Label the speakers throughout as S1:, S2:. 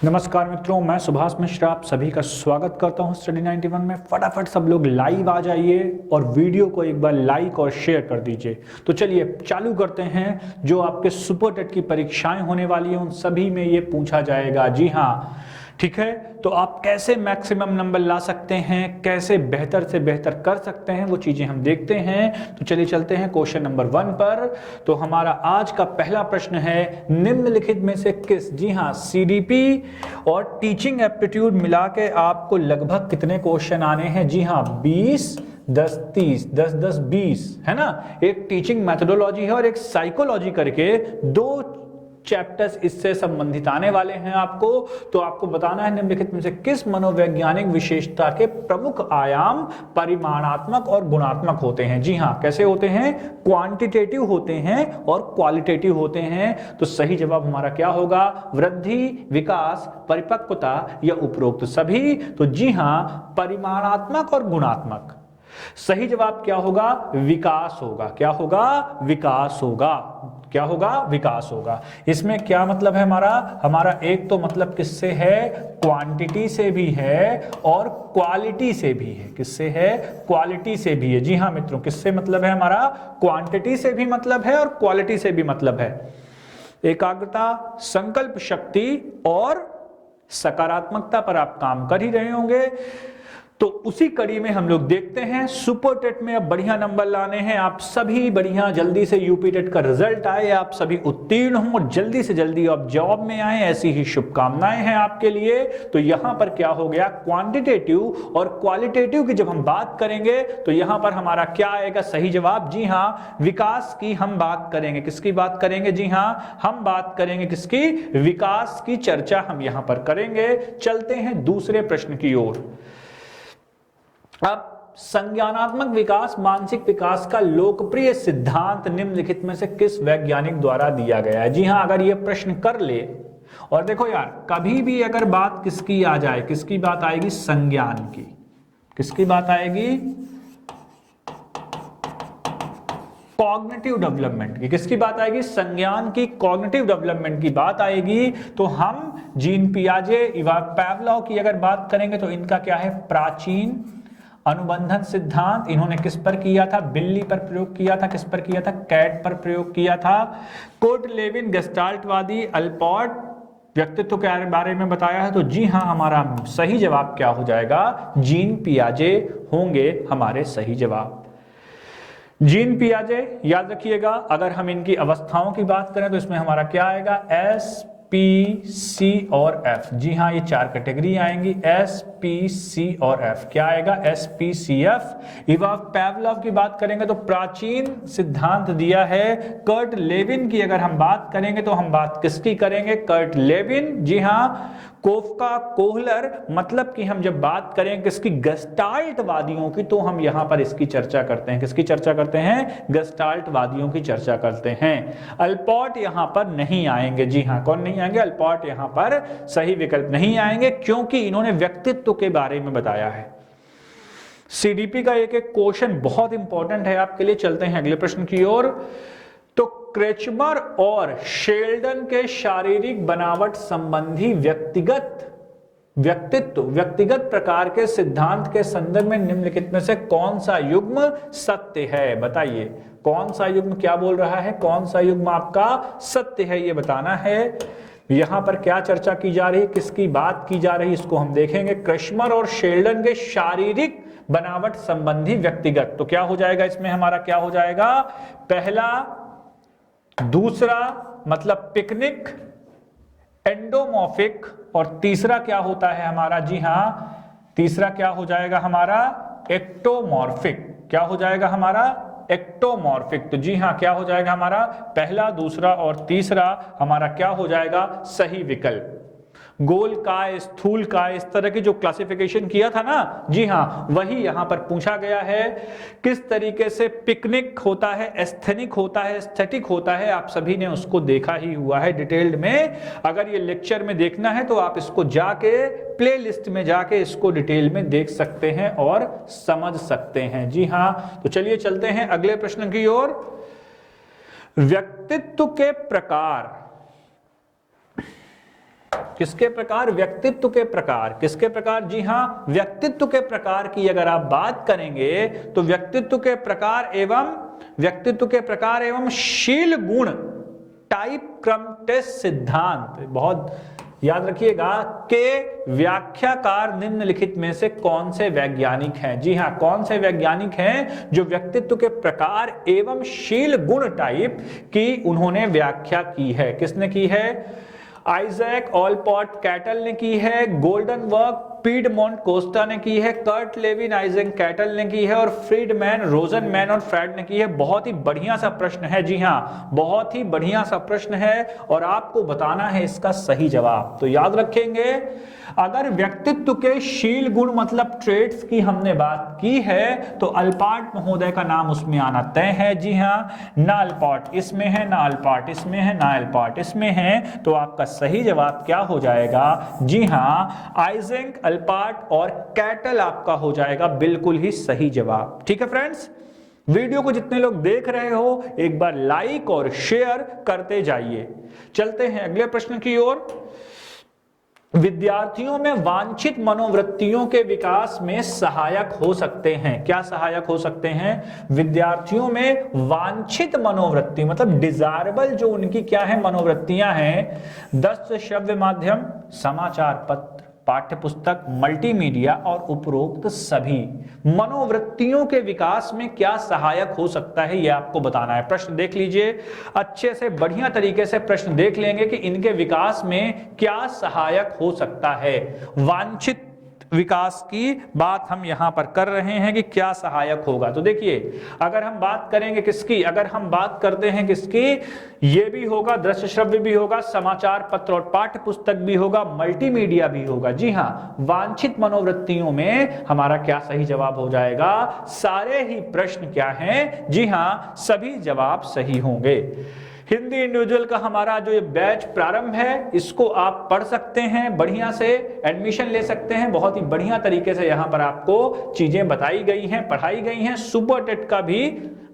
S1: नमस्कार मित्रों, मैं सुभाष मिश्रा आप सभी का स्वागत करता हूं स्टडी 91 में। फटाफट सब लोग लाइव आ जाइए और वीडियो को एक बार लाइक और शेयर कर दीजिए। तो चलिए चालू करते हैं। जो आपके सुपर टेट की परीक्षाएं होने वाली हैं उन सभी में ये पूछा जाएगा। जी हाँ, ठीक है। तो आप कैसे मैक्सिमम नंबर ला सकते हैं, कैसे बेहतर से बेहतर कर सकते हैं, वो चीजें हम देखते हैं। तो चलिए चलते हैं क्वेश्चन नंबर 1 पर। तो हमारा आज का पहला प्रश्न है, निम्नलिखित में से किस, जी हाँ, सीडीपी और टीचिंग एप्टीट्यूड मिला के आपको लगभग कितने क्वेश्चन आने हैं? जी हाँ, 20, 10, 30, 10, 10, 20, है ना। एक टीचिंग मेथोडोलॉजी है और एक साइकोलॉजी करके दो चैप्टर्स इससे संबंधित आने वाले हैं आपको। तो आपको बताना है निम्नलिखित में से किस मनोवैज्ञानिक विशेषता के प्रमुख आयाम परिमाणात्मक और गुणात्मक होते हैं। जी हाँ, कैसे होते हैं? क्वांटिटेटिव होते हैं और क्वालिटेटिव होते हैं। तो सही जवाब हमारा क्या होगा? वृद्धि, विकास, परिपक्वता या उपरोक्त सभी। तो जी हाँ, परिमाणात्मक और गुणात्मक। सही जवाब क्या होगा? विकास होगा। क्या होगा? विकास होगा। क्या होगा? विकास होगा। इसमें क्या मतलब है हमारा एक तो मतलब किससे है? क्वांटिटी से भी है और क्वालिटी से भी है। किससे है? क्वालिटी से भी है। जी हाँ मित्रों, किससे मतलब है हमारा? क्वांटिटी से भी मतलब है और क्वालिटी से भी मतलब है। एकाग्रता, संकल्प शक्ति और सकारात्मकता पर आप काम कर ही रहे होंगे। तो उसी कड़ी में हम लोग देखते हैं। सुपर टेट में अब बढ़िया नंबर लाने हैं आप सभी, बढ़िया जल्दी से यूपी टेट का रिजल्ट आए, आप सभी उत्तीर्ण हों और जल्दी से जल्दी आप जॉब में आए, ऐसी ही शुभकामनाएं हैं आपके लिए। तो यहां पर क्या हो गया? क्वांटिटेटिव और क्वालिटेटिव की जब हम बात करेंगे तो यहां पर हमारा क्या आएगा सही जवाब? जी हां, विकास की हम बात करेंगे। किसकी बात करेंगे? जी हां, हम बात करेंगे किसकी? विकास की चर्चा हम यहां पर करेंगे। चलते हैं दूसरे प्रश्न की ओर। अब संज्ञानात्मक विकास मानसिक विकास का लोकप्रिय सिद्धांत निम्नलिखित में से किस वैज्ञानिक द्वारा दिया गया है? जी हां, अगर यह प्रश्न कर ले और देखो यार, कभी भी अगर बात किसकी आ जाए, किसकी बात आएगी? संज्ञान की। किसकी बात आएगी? कॉग्निटिव डेवलपमेंट की। किसकी बात आएगी? संज्ञान की, कॉग्निटिव डेवलपमेंट की बात आएगी। तो हम जीन पियाजे, इवा पावलोव की अगर बात करेंगे तो इनका क्या है? प्राचीन अनुबंधन सिद्धांत। इन्होंने किस पर किया था? बिल्ली पर प्रयोग किया था। किस पर किया था? कैट पर प्रयोग किया था। कोर्ट लेविन गेस्टाल्टवादी, अल्पॉर्ट व्यक्तित्व के बारे में बताया है। तो जी हां, हमारा सही जवाब क्या हो जाएगा? जीन पियाजे होंगे हमारे सही जवाब। जीन पियाजे याद रखिएगा। अगर हम इनकी अवस्थाओं की बात करें तो इसमें हमारा क्या आएगा? एस, पी, सी और एफ। जी हाँ, ये चार कैटेगरी आएंगी, एस, पी, सी और एफ। क्या आएगा? एस, पी, सी, एफ। इवा पावलोव की बात करेंगे तो प्राचीन सिद्धांत दिया है। कर्ट लेविन की अगर हम बात करेंगे तो हम बात किसकी करेंगे? Kurt Lewin. जी हाँ, कोफका, कोहलर, मतलब कि हम जब बात करें किसकी? गेस्टाल्टवादियों की, तो हम यहां पर इसकी चर्चा करते हैं। किसकी चर्चा करते हैं? गेस्टाल्टवादियों की चर्चा करते हैं। अल्पॉर्ट यहां पर नहीं आएंगे। जी हां, कौन नहीं आएंगे? अल्पॉर्ट यहां पर सही विकल्प नहीं आएंगे, क्योंकि इन्होंने व्यक्तित्व के बारे में बताया है। सीडीपी का एक एक क्वेश्चन बहुत इंपॉर्टेंट है आपके लिए। चलते हैं अगले प्रश्न की ओर। तो क्रेचमर और शेल्डन के शारीरिक बनावट संबंधी व्यक्तिगत प्रकार के सिद्धांत के संदर्भ में निम्नलिखित में से कौन सा युग्म सत्य है? बताइए, कौन सा युग्म क्या बोल रहा है? कौन सा युग्म आपका सत्य है, ये बताना है। यहां पर क्या चर्चा की जा रही है, किसकी बात की जा रही है, इसको हम देखेंगे। क्रेचमर और शेल्डन के शारीरिक बनावट संबंधी व्यक्तिगत। तो क्या हो जाएगा इसमें हमारा? क्या हो जाएगा? पहला, दूसरा मतलब पिकनिक, एंडोमॉर्फिक, और तीसरा क्या होता है हमारा? जी हां, तीसरा क्या हो जाएगा हमारा? एक्टोमॉर्फिक। क्या हो जाएगा हमारा? एक्टोमॉर्फिक। तो जी हां, क्या हो जाएगा हमारा? पहला, दूसरा और तीसरा हमारा क्या हो जाएगा सही विकल्प? गोल काय, स्थूल काय, इस तरह की जो क्लासिफिकेशन किया था ना, जी हां, वही यहां पर पूछा गया है। किस तरीके से पिकनिक होता है, एस्थेनिक होता है, एस्थेटिक होता है, आप सभी ने उसको देखा ही हुआ है डिटेल्ड में। अगर ये लेक्चर में देखना है तो आप इसको जाके प्लेलिस्ट में जाके इसको डिटेल में देख सकते हैं और समझ सकते हैं। जी हां, तो चलिए चलते हैं अगले प्रश्न की ओर। व्यक्तित्व के प्रकार किसके प्रकार? व्यक्तित्व के प्रकार। किसके प्रकार? जी हां, व्यक्तित्व के प्रकार की अगर आप बात करेंगे तो व्यक्तित्व के प्रकार एवं शील गुण टाइप क्रम टेस्ट सिद्धांत, बहुत याद रखिएगा, के व्याख्याकार निम्नलिखित में से कौन से वैज्ञानिक हैं? जी हां, कौन से वैज्ञानिक हैं जो व्यक्तित्व के प्रकार एवं शील गुण टाइप की उन्होंने व्याख्या की है? किसने की है? आइजैक ऑलपॉट कैटल ने की है, गोल्डन वर्क पीडमोंट कोस्टा ने की है, कर्ट लेविन आइजैक कैटल ने की है और फ्रीडमैन रोजनमैन और फ्रेड ने की है। बहुत ही बढ़िया सा प्रश्न है। जी हां, बहुत ही बढ़िया सा प्रश्न है और आपको बताना है इसका सही जवाब। तो याद रखेंगे, अगर व्यक्तित्व के शील गुण मतलब ट्रेड्स की हमने बात की है तो अल्पार्ट महोदय का नाम उसमें आना तय है। जी हां, ना अल्पार्ट इसमें है, ना अल्पार्ट इसमें है, ना अल्पार्ट इसमें है, तो आपका सही जवाब क्या हो जाएगा? जी हां, आइजैक, अल्पार्ट और कैटल आपका हो जाएगा बिल्कुल ही सही जवाब। ठीक है फ्रेंड्स, वीडियो को जितने लोग देख रहे हो एक बार लाइक और शेयर करते जाइए। चलते हैं अगले प्रश्न की ओर। विद्यार्थियों में वांछित मनोवृत्तियों के विकास में सहायक हो सकते हैं। क्या सहायक हो सकते हैं? विद्यार्थियों में वांछित मनोवृत्ति मतलब डिजायरेबल जो उनकी क्या है मनोवृत्तियां हैं, दृश्य श्रव्य माध्यम, समाचार पत्र, पाठ्य पुस्तक, मल्टीमीडिया और उपरोक्त सभी मनोवृत्तियों के विकास में क्या सहायक हो सकता है, यह आपको बताना है। प्रश्न देख लीजिए, अच्छे से बढ़िया तरीके से प्रश्न देख लेंगे कि इनके विकास में क्या सहायक हो सकता है। वांछित विकास की बात हम यहां पर कर रहे हैं कि क्या सहायक होगा। तो देखिए, अगर हम बात करेंगे किसकी, अगर हम बात करते हैं किसकी, ये भी होगा, दृश्य श्रव्य भी होगा, समाचार पत्र और पाठ्य पुस्तक भी होगा, मल्टीमीडिया भी होगा। जी हां, वांछित मनोवृत्तियों में हमारा क्या सही जवाब हो जाएगा? सारे ही प्रश्न क्या हैं? जी हां, सभी जवाब सही होंगे। हिंदी इंडिविजुअल का हमारा जो ये बैच प्रारंभ है, इसको आप पढ़ सकते हैं, बढ़िया से एडमिशन ले सकते हैं। बहुत ही बढ़िया तरीके से यहाँ पर आपको चीजें बताई गई हैं, पढ़ाई गई हैं। सुपर टेट का भी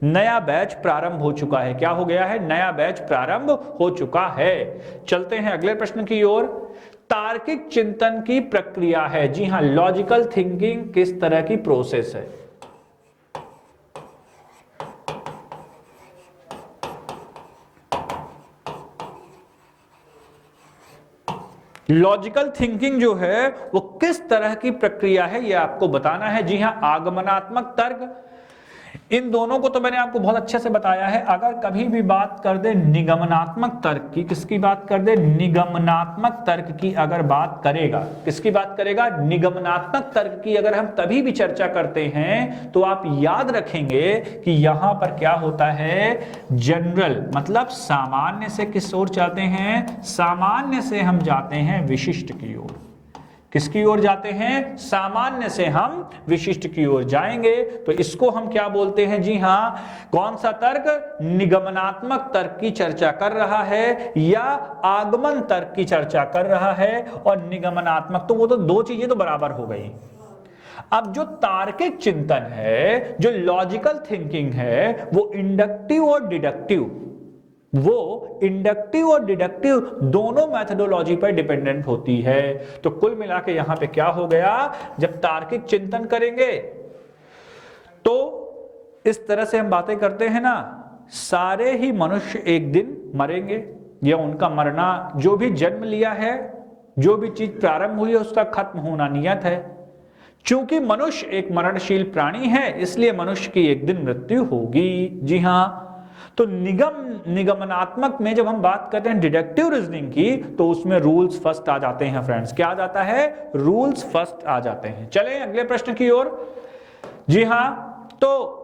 S1: नया बैच प्रारंभ हो चुका है। क्या हो गया है? नया बैच प्रारंभ हो चुका है। चलते हैं अगले प्रश्न की ओर। तार्किक चिंतन की प्रक्रिया है। जी हाँ, लॉजिकल थिंकिंग किस तरह की प्रोसेस है? लॉजिकल थिंकिंग जो है वो किस तरह की प्रक्रिया है, ये आपको बताना है। जी हां, आगमनात्मक तर्क, इन दोनों को तो मैंने आपको बहुत अच्छे से बताया है। अगर कभी भी बात कर दे निगमनात्मक तर्क की, किसकी बात कर दे? निगमनात्मक तर्क की अगर बात करेगा, किसकी बात करेगा? निगमनात्मक तर्क की अगर हम तभी भी चर्चा करते हैं तो आप याद रखेंगे कि यहां पर क्या होता है? जनरल मतलब सामान्य से किस ओर जाते हैं? सामान्य से हम जाते हैं विशिष्ट की ओर। किसकी ओर जाते हैं? सामान्य से हम विशिष्ट की ओर जाएंगे। तो इसको हम क्या बोलते हैं? जी हां, कौन सा तर्क? निगमनात्मक तर्क की चर्चा कर रहा है या आगमन तर्क की चर्चा कर रहा है। और निगमनात्मक तो वो तो दो चीजें तो बराबर हो गई। अब जो तार्किक चिंतन है, जो लॉजिकल थिंकिंग है, वो इंडक्टिव और डिडक्टिव, वो इंडक्टिव और डिडक्टिव दोनों मेथोडोलॉजी पर डिपेंडेंट होती है। तो कुल मिला के यहां पे क्या हो गया? जब तार्किक चिंतन करेंगे तो इस तरह से हम बातें करते हैं ना, सारे ही मनुष्य एक दिन मरेंगे या उनका मरना, जो भी जन्म लिया है, जो भी चीज प्रारंभ हुई है उसका खत्म होना नियत है। चूंकि मनुष्य एक मरणशील प्राणी है इसलिए मनुष्य की एक दिन मृत्यु होगी। जी हां, तो निगमनात्मक में जब हम बात करते हैं डिडक्टिव रीजनिंग की तो उसमें रूल्स फर्स्ट आ जाते हैं फ्रेंड्स। क्या आ जाता है? रूल्स फर्स्ट आ जाते हैं। चलें अगले प्रश्न की ओर। जी हां, तो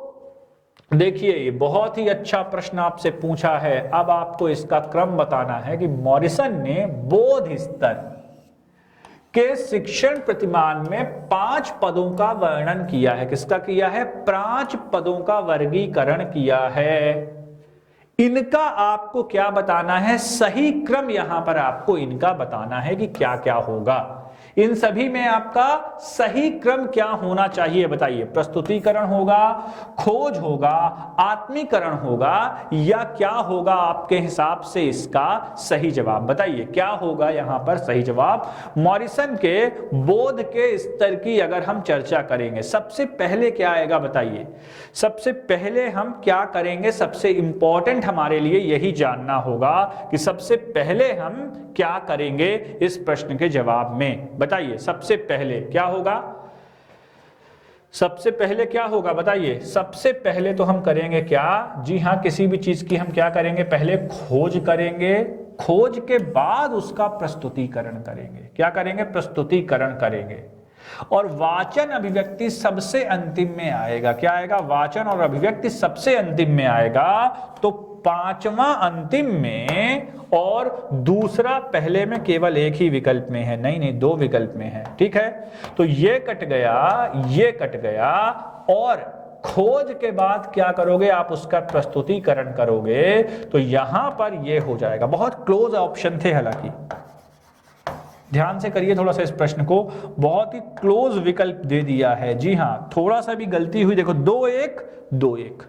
S1: देखिए, ये बहुत ही अच्छा प्रश्न आपसे पूछा है। अब आपको इसका क्रम बताना है कि मॉरिसन ने बोध स्तर के शिक्षण प्रतिमान में 5 पदों का वर्णन किया है। किसका किया है? 5 पदों का वर्गीकरण किया है। इनका आपको क्या बताना है? सही क्रम यहां पर आपको इनका बताना है कि क्या क्या होगा। इन सभी में आपका सही क्रम क्या होना चाहिए बताइए? प्रस्तुतिकरण होगा, खोज होगा, आत्मीकरण होगा, या क्या होगा आपके हिसाब से इसका सही जवाब? बताइए क्या होगा यहां पर सही जवाब? मॉरिसन के बोध के स्तर की अगर हम चर्चा करेंगे, सबसे पहले क्या आएगा बताइए? सबसे पहले हम क्या करेंगे? सबसे इंपॉर्टेंट हमारे लिए यही जानना होगा कि सबसे पहले हम क्या करेंगे इस प्रश्न के जवाब में। बताइए सबसे पहले क्या होगा? सबसे पहले क्या होगा बताइए? सबसे पहले तो हम करेंगे क्या? जी हां, किसी भी चीज की हम क्या करेंगे? पहले खोज करेंगे, खोज के बाद उसका प्रस्तुतिकरण करेंगे। क्या करेंगे? प्रस्तुतिकरण करेंगे। और वाचन अभिव्यक्ति सबसे अंतिम में आएगा। क्या आएगा? वाचन और अभिव्यक्ति सबसे अंतिम में आएगा। तो पांचवा अंतिम में और दूसरा पहले में केवल एक ही विकल्प में है। नहीं नहीं, दो विकल्प में है। ठीक है, तो ये कट गया, ये कट गया, और खोज के बाद क्या करोगे आप? उसका प्रस्तुतिकरण करोगे। तो यहां पर ये हो जाएगा। बहुत क्लोज ऑप्शन थे, हालांकि ध्यान से करिए थोड़ा सा इस प्रश्न को, बहुत ही क्लोज विकल्प दे दिया है। जी हां, थोड़ा सा भी गलती हुई, देखो 2-1 2-1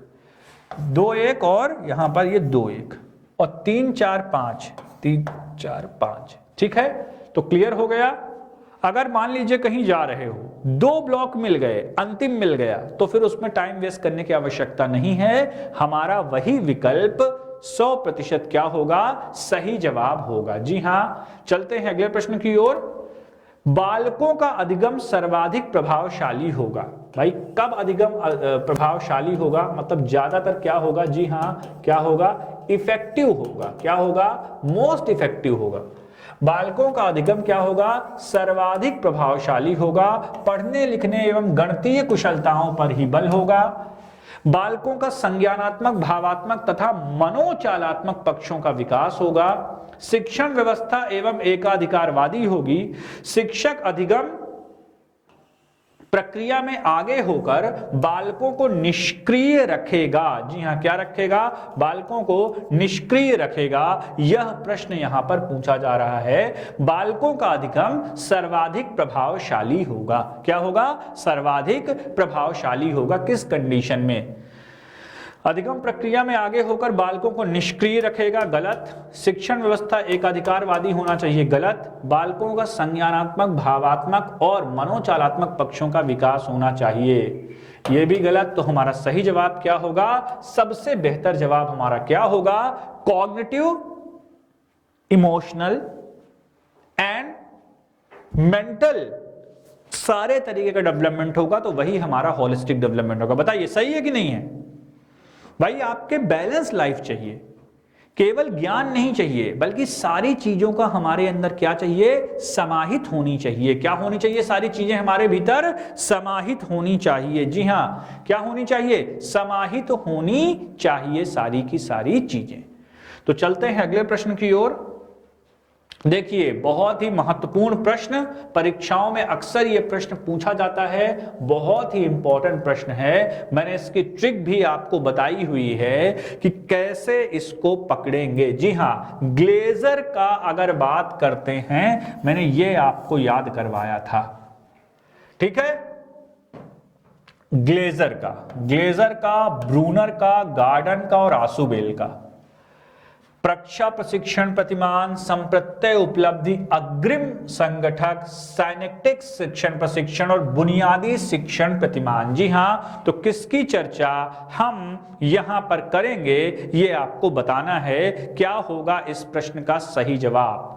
S1: 2-1 और यहां पर ये 2-1 और 3-4-5 3-4-5। ठीक है, तो क्लियर हो गया। अगर मान लीजिए कहीं जा रहे हो, 2 ब्लॉक मिल गए, अंतिम मिल गया, तो फिर उसमें टाइम वेस्ट करने की आवश्यकता नहीं है। हमारा वही विकल्प 100% क्या होगा? सही जवाब होगा। जी हां, चलते हैं अगले प्रश्न की ओर। बालकों का अधिगम सर्वाधिक प्रभावशाली होगा। भाई कब अधिगम प्रभावशाली होगा? मतलब ज्यादातर क्या होगा? जी हां, क्या होगा? इफेक्टिव होगा। क्या होगा? मोस्ट इफेक्टिव होगा। बालकों का अधिगम क्या होगा? सर्वाधिक प्रभावशाली होगा। पढ़ने लिखने एवं गणितीय कुशलताओं पर ही बल होगा। बालकों का संज्ञानात्मक, भावात्मक तथा मनोचालात्मक पक्षों का विकास होगा। शिक्षण व्यवस्था एवं एकाधिकारवादी होगी। शिक्षक अधिगम प्रक्रिया में आगे होकर बालकों को निष्क्रिय रखेगा। जी हां, क्या रखेगा? बालकों को निष्क्रिय रखेगा। यह प्रश्न यहां पर पूछा जा रहा है। बालकों का अधिगम सर्वाधिक प्रभावशाली होगा। क्या होगा? सर्वाधिक प्रभावशाली होगा। किस कंडीशन में? अधिगम प्रक्रिया में आगे होकर बालकों को निष्क्रिय रखेगा, गलत। शिक्षण व्यवस्था एकाधिकारवादी होना चाहिए, गलत। बालकों का संज्ञानात्मक, भावात्मक और मनोचालात्मक पक्षों का विकास होना चाहिए, यह भी गलत। तो हमारा सही जवाब क्या होगा? सबसे बेहतर जवाब हमारा क्या होगा? कॉग्निटिव, इमोशनल एंड मेंटल सारे तरीके का डेवलपमेंट होगा, तो वही हमारा होलिस्टिक डेवलपमेंट होगा। बताइए सही है कि नहीं है? भाई आपके बैलेंस लाइफ चाहिए, केवल ज्ञान नहीं चाहिए, बल्कि सारी चीजों का हमारे अंदर क्या चाहिए? समाहित होनी चाहिए। क्या होनी चाहिए? सारी चीजें हमारे भीतर समाहित होनी चाहिए। जी हां, क्या होनी चाहिए? समाहित होनी चाहिए सारी की सारी चीजें। तो चलते हैं अगले प्रश्न की ओर। देखिए बहुत ही महत्वपूर्ण प्रश्न, परीक्षाओं में अक्सर यह प्रश्न पूछा जाता है, बहुत ही इंपॉर्टेंट प्रश्न है। मैंने इसकी ट्रिक भी आपको बताई हुई है कि कैसे इसको पकड़ेंगे। जी हां, ग्लेजर का अगर बात करते हैं, मैंने ये आपको याद करवाया था। ठीक है, ग्लेजर का, ब्रूनर का, गार्डन का और आसुबेल का। प्रक्षा प्रशिक्षण प्रतिमान, संप्रत्यय उपलब्धि, अग्रिम संगठक, साइनेप्टिक शिक्षण प्रशिक्षण और बुनियादी शिक्षण प्रतिमान। जी हां, तो किसकी चर्चा हम यहां पर करेंगे, ये आपको बताना है। क्या होगा इस प्रश्न का सही जवाब?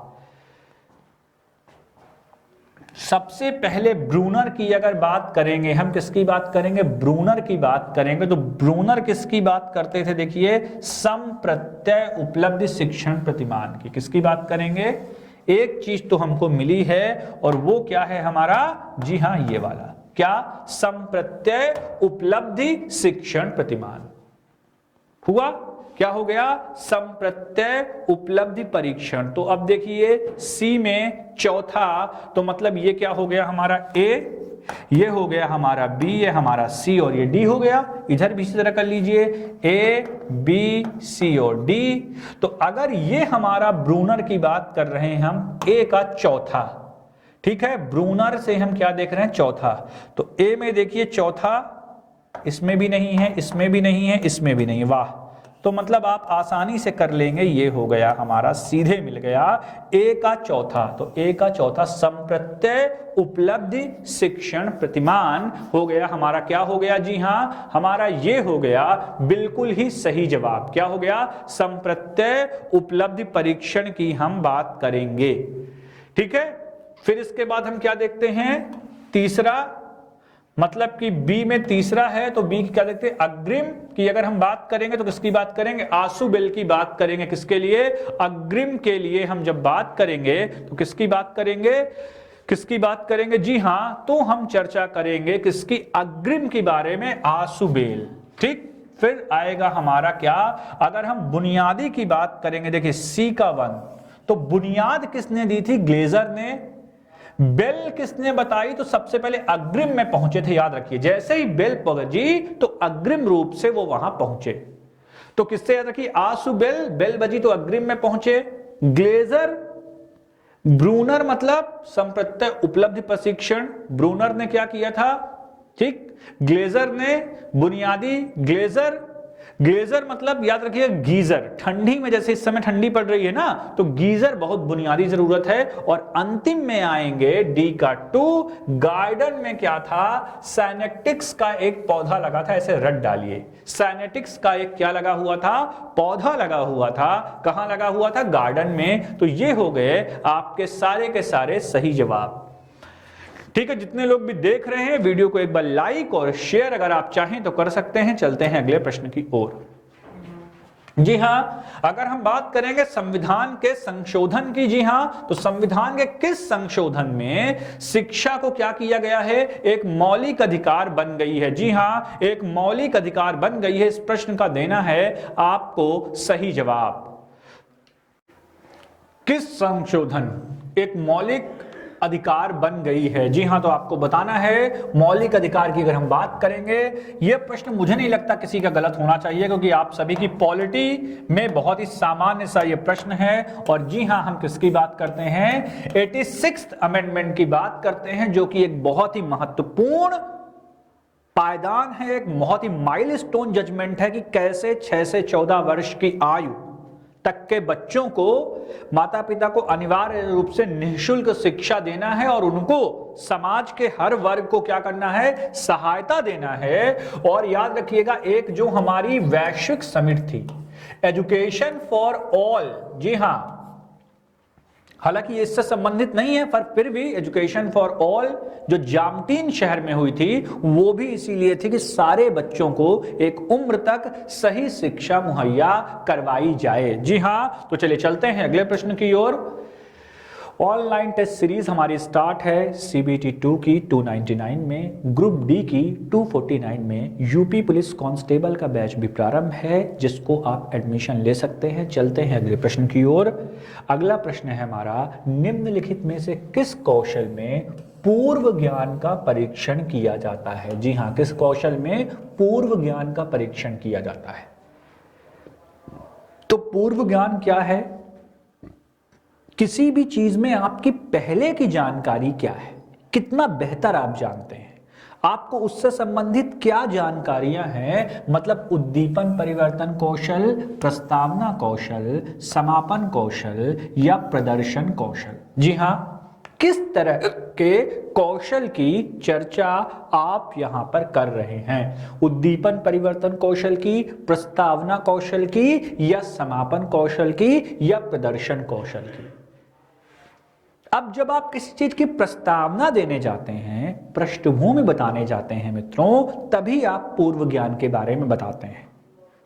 S1: सबसे पहले ब्रूनर की अगर बात करेंगे, हम किसकी बात करेंगे? ब्रूनर की बात करेंगे। तो ब्रूनर किसकी बात करते थे? देखिए, समप्रत्यय उपलब्धि शिक्षण प्रतिमान की। किसकी बात करेंगे? एक चीज तो हमको मिली है, और वो क्या है हमारा? जी हां, ये वाला। क्या? समप्रत्यय उपलब्धि शिक्षण प्रतिमान हुआ। क्या हो गया? संप्रत्यय उपलब्धि परीक्षण। तो अब देखिए सी में चौथा, तो मतलब ये क्या हो गया हमारा? ए, ये हो गया हमारा बी, ये हमारा सी, और ये डी हो गया। इधर भी इसी तरह कर लीजिए, ए बी सी और डी। तो अगर ये हमारा ब्रूनर की बात कर रहे हैं हम, ए का चौथा, ठीक है, ब्रूनर से हम क्या देख रहे हैं, चौथा। तो ए में देखिए चौथा, इसमें भी नहीं है, इसमें भी नहीं है, इसमें भी नहीं है, वाह। तो मतलब आप आसानी से कर लेंगे, ये हो गया हमारा, सीधे मिल गया ए का चौथा। तो ए का चौथा संप्रत्यय उपलब्धि शिक्षण प्रतिमान हो गया हमारा, क्या हो गया जी हाँ, हमारा ये हो गया बिल्कुल ही सही जवाब। क्या हो गया, संप्रत्यय उपलब्धि परीक्षण की हम बात करेंगे। ठीक है, फिर इसके बाद हम क्या देखते हैं, तीसरा, मतलब कि बी में तीसरा है तो बी की क्या देखते हैं, अग्रिम की अगर हम बात करेंगे तो किसकी बात करेंगे, आसु बेल की बात करेंगे। किसके लिए, अग्रिम के लिए हम जब बात करेंगे तो किसकी बात करेंगे, किसकी बात करेंगे जी हां, तो हम चर्चा करेंगे किसकी, अग्रिम के बारे में, आसु बेल। ठीक, फिर आएगा हमारा क्या, अगर हम बुनियादी की बात करेंगे, देखिए सी का 1, तो बुनियाद किसने दी थी, ग्लेजर ने। बेल किसने बताई, तो सबसे पहले अग्रिम में पहुंचे थे, याद रखिए, जैसे ही बेल बजी तो अग्रिम रूप से वो वहां पहुंचे। तो किससे याद रखिए, आसु बेल, बेल बजी तो अग्रिम में पहुंचे। ग्लेजर, ब्रूनर मतलब संप्रत्यय उपलब्धि प्रशिक्षण, ब्रूनर ने क्या किया था, ठीक, ग्लेजर ने बुनियादी, ग्लेजर, ग्लेजर मतलब याद रखिए गीजर, ठंडी में जैसे इस समय ठंडी पड़ रही है ना, तो गीजर बहुत बुनियादी जरूरत है। और अंतिम में आएंगे डी का 2, गार्डन में क्या था, साइनेटिक्स का एक पौधा लगा था, ऐसे रट डालिए, साइनेटिक्स का एक क्या लगा हुआ था, पौधा लगा हुआ था। कहां लगा हुआ था, गार्डन में। तो ये हो गए आपके सारे के सारे सही जवाब। ठीक है, जितने लोग भी देख रहे हैं वीडियो को एक बार लाइक और शेयर अगर आप चाहें तो कर सकते हैं। चलते हैं अगले प्रश्न की ओर। जी हां, अगर हम बात करेंगे संविधान के संशोधन की, जी हां, तो संविधान के किस संशोधन में शिक्षा को क्या किया गया है, एक मौलिक अधिकार बन गई है। जी हां, एक मौलिक अधिकार बन गई है। इस प्रश्न का देना है आपको सही जवाब। किस संशोधन, एक मौलिक अधिकार बन गई है। जी हां, तो आपको बताना है मौलिक अधिकार की अगर हम बात करेंगे, यह प्रश्न मुझे नहीं लगता किसी का गलत होना चाहिए, क्योंकि आप सभी की पॉलिटी में बहुत ही सामान्य सा यह प्रश्न है। और जी हां, हम किसकी बात करते हैं, 86th अमेंडमेंट की बात करते हैं, जो कि एक बहुत ही महत्वपूर्ण पायदान है, एक बहुत ही माइलस्टोन जजमेंट है कि कैसे 6 से 14 वर्ष की आयु तक के बच्चों को माता पिता को अनिवार्य रूप से निःशुल्क शिक्षा देना है और उनको समाज के हर वर्ग को क्या करना है, सहायता देना है। और याद रखिएगा, एक जो हमारी वैश्विक समिट थी, एजुकेशन फॉर ऑल, जी हां, हालांकि ये इससे संबंधित नहीं है, पर फिर भी एजुकेशन फॉर ऑल जो जामटीन शहर में हुई थी, वो भी इसीलिए थी कि सारे बच्चों को एक उम्र तक सही शिक्षा मुहैया करवाई जाए। जी हां, तो चलिए चलते हैं अगले प्रश्न की ओर। ऑनलाइन टेस्ट सीरीज हमारी स्टार्ट है सीबीटी 2 की 299 में, ग्रुप डी की 249 में, यूपी पुलिस कांस्टेबल का बैच भी प्रारंभ है, जिसको आप एडमिशन ले सकते हैं। चलते हैं अगले प्रश्न की ओर। अगला प्रश्न है हमारा, निम्नलिखित में से किस कौशल में पूर्व ज्ञान का परीक्षण किया जाता है। जी हां, किस कौशल में पूर्व ज्ञान का परीक्षण किया जाता है। तो पूर्व ज्ञान क्या है, किसी भी चीज में आपकी पहले की जानकारी क्या है, कितना बेहतर आप जानते हैं, आपको उससे संबंधित क्या जानकारियां हैं, मतलब उद्दीपन परिवर्तन कौशल, प्रस्तावना कौशल, समापन कौशल या प्रदर्शन कौशल। जी हां, किस तरह के कौशल की चर्चा आप यहां पर कर रहे हैं, उद्दीपन परिवर्तन कौशल की, प्रस्तावना कौशल की, या समापन कौशल की, या प्रदर्शन कौशल की। अब जब आप किसी चीज की प्रस्तावना देने जाते हैं, पृष्ठभूमि बताने जाते हैं मित्रों, तभी आप पूर्व ज्ञान के बारे में बताते हैं।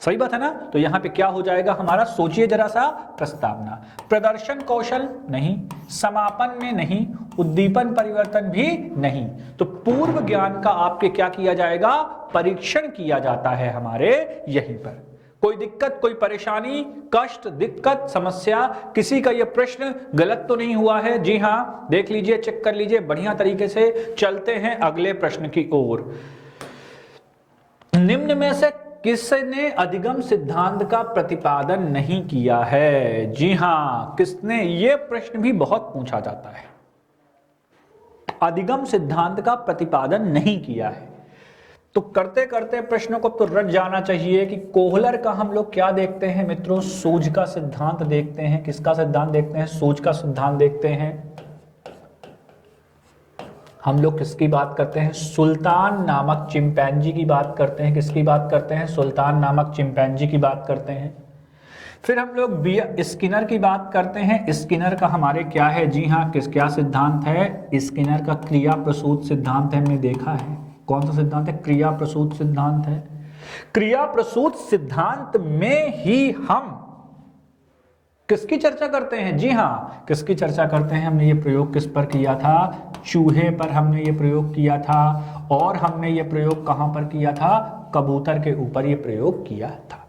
S1: सही बात है ना। तो यहां पे क्या हो जाएगा हमारा, सोचिए जरा सा, प्रस्तावना। प्रदर्शन कौशल नहीं, समापन में नहीं, उद्दीपन परिवर्तन भी नहीं। तो पूर्व ज्ञान का आपके क्या किया जाएगा, परीक्षण किया जाता है हमारे यहीं पर। कोई दिक्कत, कोई परेशानी, कष्ट, दिक्कत, समस्या, किसी का यह प्रश्न गलत तो नहीं हुआ है। जी हां, देख लीजिए, चेक कर लीजिए बढ़िया तरीके से। चलते हैं अगले प्रश्न की ओर। निम्न में से किसने अधिगम सिद्धांत का प्रतिपादन नहीं किया है। जी हां, किसने, यह प्रश्न भी बहुत पूछा जाता है। अधिगम सिद्धांत का प्रतिपादन नहीं किया है। तो करते करते प्रश्नों को तो रट जाना चाहिए कि कोहलर का हम लोग क्या देखते हैं मित्रों, सूझ का सिद्धांत देखते हैं। किसका सिद्धांत देखते हैं? सूझ का सिद्धांत देखते हैं। हम लोग किसकी बात करते हैं? सुल्तान नामक चिंपैंजी की बात करते हैं। किसकी बात करते हैं? सुल्तान नामक चिंपैंजी की बात करते हैं। फिर हम लोग स्किनर की बात करते हैं। स्किनर का हमारे क्या है? जी हाँ, क्या सिद्धांत है? स्किनर का क्रिया प्रसूत सिद्धांत है, हमने देखा है। कौन सा सिद्धांत है? क्रिया प्रसूत सिद्धांत है। क्रिया प्रसूत सिद्धांत में ही हम किसकी चर्चा करते हैं? जी हाँ, किसकी चर्चा करते हैं? हमने ये प्रयोग किस पर किया था? चूहे पर हमने ये प्रयोग किया था। और हमने ये प्रयोग कहां पर किया था? कबूतर के ऊपर ये प्रयोग किया था।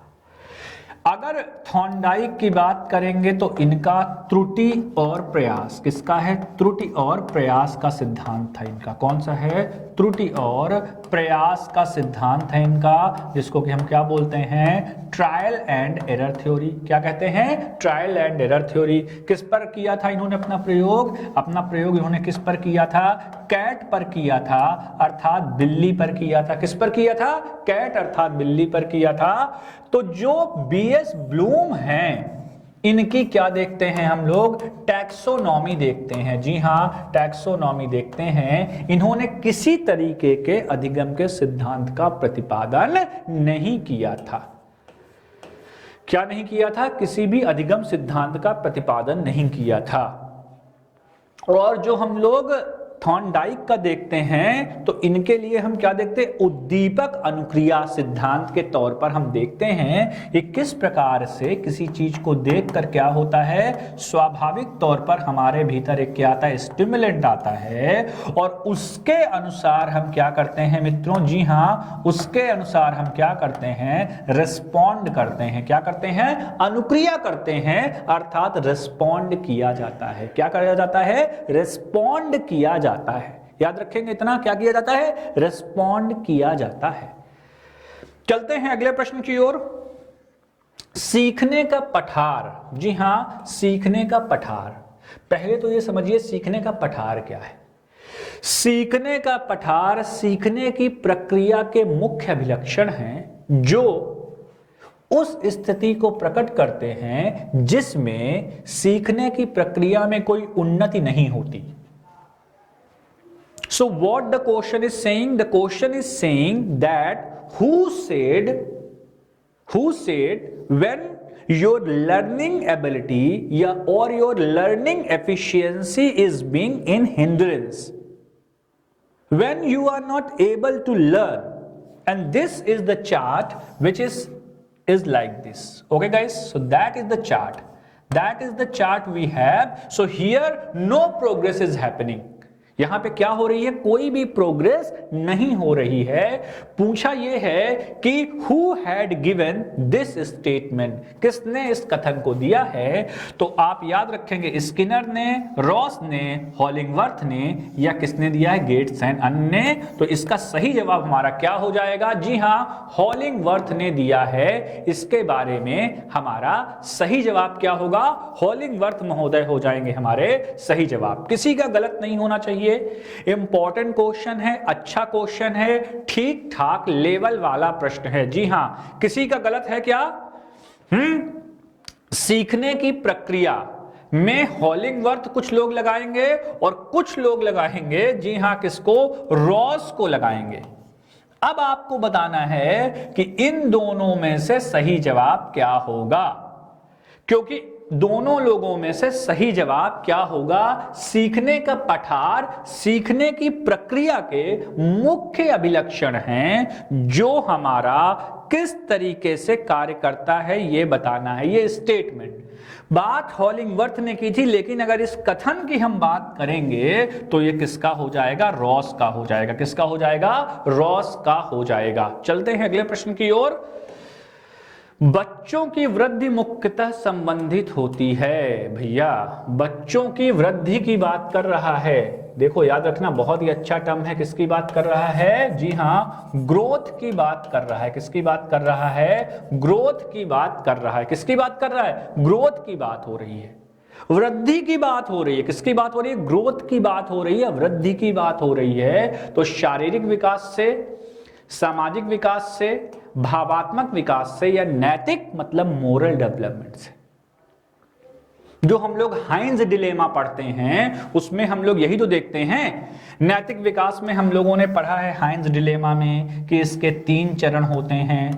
S1: अगर थॉर्नडाइक की बात करेंगे तो इनका त्रुटि और प्रयास, किसका है? त्रुटि और प्रयास का सिद्धांत था इनका। कौन सा है? त्रुटि और प्रयास का सिद्धांत है इनका, जिसको कि हम क्या बोलते हैं? Trial and error theory. क्या कहते हैं? Trial and error theory. किस पर किया था इन्होंने अपना प्रयोग? अपना प्रयोग इन्होंने किस पर किया था? कैट पर किया था, अर्थात बिल्ली पर किया था। किस पर किया था? कैट अर्थात बिल्ली पर किया था। तो जो बीएस ब्लूम हैं, इनकी क्या देखते हैं हम लोग? टैक्सोनॉमी देखते हैं। जी हाँ, टैक्सोनॉमी देखते हैं। इन्होंने किसी तरीके के अधिगम के सिद्धांत का प्रतिपादन नहीं किया था। क्या नहीं किया था? किसी भी अधिगम सिद्धांत का प्रतिपादन नहीं किया था। और जो हम लोग थॉर्नडाइक का देखते हैं तो इनके लिए हम क्या देखते हैं? उद्दीपक अनुक्रिया सिद्धांत के तौर पर हम देखते हैं कि किस प्रकार से किसी चीज को देखकर क्या होता है, स्वाभाविक तौर पर हमारे भीतर एक क्या आता है? स्टिमुलेंट आता है। और उसके अनुसार हम क्या करते हैं मित्रों? जी हाँ, उसके अनुसार हम क्या करते हैं? रिस्पॉन्ड करते हैं। क्या करते हैं? अनुक्रिया करते हैं, अर्थात रिस्पॉन्ड किया जाता है। क्या किया जाता है? रिस्पॉन्ड किया जाता है। याद रखेंगे इतना, क्या किया जाता है? रिस्पॉन्ड किया जाता है। चलते हैं अगले प्रश्न की ओर। सीखने का पठार। जी हां, सीखने का पठार। पहले तो ये समझिए सीखने का पठार क्या है। सीखने का पठार सीखने की प्रक्रिया के मुख्य अभिलक्षण हैं जो उस स्थिति को प्रकट करते हैं जिसमें सीखने की प्रक्रिया में कोई उन्नति नहीं होती। So what the question is saying? The question is saying that who said when your learning ability or your learning efficiency is being in hindrance, when you are not able to learn, and this is the chart which is like this. Okay guys, so that is the chart. That is the chart we have. So here no progress is happening. यहां पे क्या हो रही है? कोई भी progress नहीं हो रही है। पूछा यह है कि who had given this statement, किसने इस कथन को दिया है? तो आप याद रखेंगे स्किनर ने, रॉस ने, हॉलिंगवर्थ ने, या किसने दिया है? गेट्स एंड अन्य ने। तो इसका सही जवाब हमारा क्या हो जाएगा? जी हां, हॉलिंगवर्थ ने दिया है। इसके बारे में हमारा सही जवाब क्या होगा? हॉलिंगवर्थ महोदय हो जाएंगे हमारे सही जवाब। किसी का गलत नहीं होना चाहिए। इंपॉर्टेंट क्वेश्चन है, अच्छा क्वेश्चन है, ठीक ठाक लेवल वाला प्रश्न है। जी हां, किसी का गलत है क्या? सीखने की प्रक्रिया में हॉलिंगवर्थ कुछ लोग लगाएंगे और कुछ लोग लगाएंगे, जी हां, किसको? रॉस को लगाएंगे। अब आपको बताना है कि इन दोनों में से सही जवाब क्या होगा, क्योंकि दोनों लोगों में से सही जवाब क्या होगा? सीखने का पठार सीखने की प्रक्रिया के मुख्य अभिलक्षण हैं जो हमारा किस तरीके से कार्य करता है ये बताना है। ये स्टेटमेंट बात हॉलिंगवर्थ ने की थी, लेकिन अगर इस कथन की हम बात करेंगे तो ये किसका हो जाएगा? रॉस का हो जाएगा। किसका हो जाएगा? रॉस का हो जाएगा। चलते हैं अगले प्रश्न की ओर। बच्चों की वृद्धि मुख्यतः संबंधित होती है। भैया बच्चों की वृद्धि की बात कर रहा है। देखो याद रखना, बहुत ही अच्छा टर्म है। किसकी बात कर रहा है? जी हाँ, ग्रोथ की बात कर रहा है। किसकी बात कर रहा है? ग्रोथ की बात कर रहा है। किसकी बात कर रहा है? ग्रोथ की बात हो रही है। वृद्धि की बात हो रही है। किसकी बात हो रही है? ग्रोथ की बात हो रही है, वृद्धि की बात हो रही है। तो शारीरिक विकास से, सामाजिक विकास से, भावात्मक विकास से, या नैतिक मतलब मोरल डेवलपमेंट से। जो हम लोग हाइंज डिलेमा पढ़ते हैं उसमें हम लोग यही तो देखते हैं। नैतिक विकास में हम लोगों ने पढ़ा है हाइंज डिलेमा में कि इसके 3 चरण होते हैं,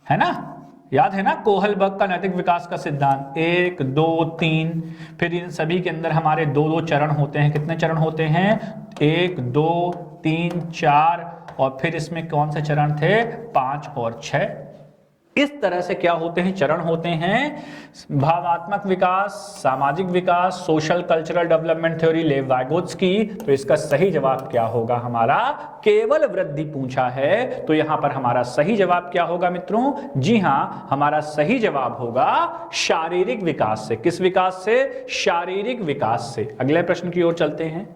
S1: है ना? याद है ना कोहलबर्ग का नैतिक विकास का सिद्धांत, 1 2 3। फिर इन सभी के अंदर हमारे 2-2 चरण होते हैं। कितने चरण होते हैं? 1 2 3 4, और फिर इसमें कौन से चरण थे? 5 और 6। इस तरह से क्या होते हैं? चरण होते हैं। भावात्मक विकास, सामाजिक विकास, सोशल कल्चरल डेवलपमेंट थ्योरी लेव-वाइगोत्स्की। तो इसका सही जवाब क्या होगा हमारा? केवल वृद्धि पूछा है, तो यहां पर हमारा सही जवाब क्या होगा मित्रों? जी हां, हमारा सही जवाब होगा शारीरिक विकास से। किस विकास से? शारीरिक विकास से। अगले प्रश्न की ओर चलते हैं।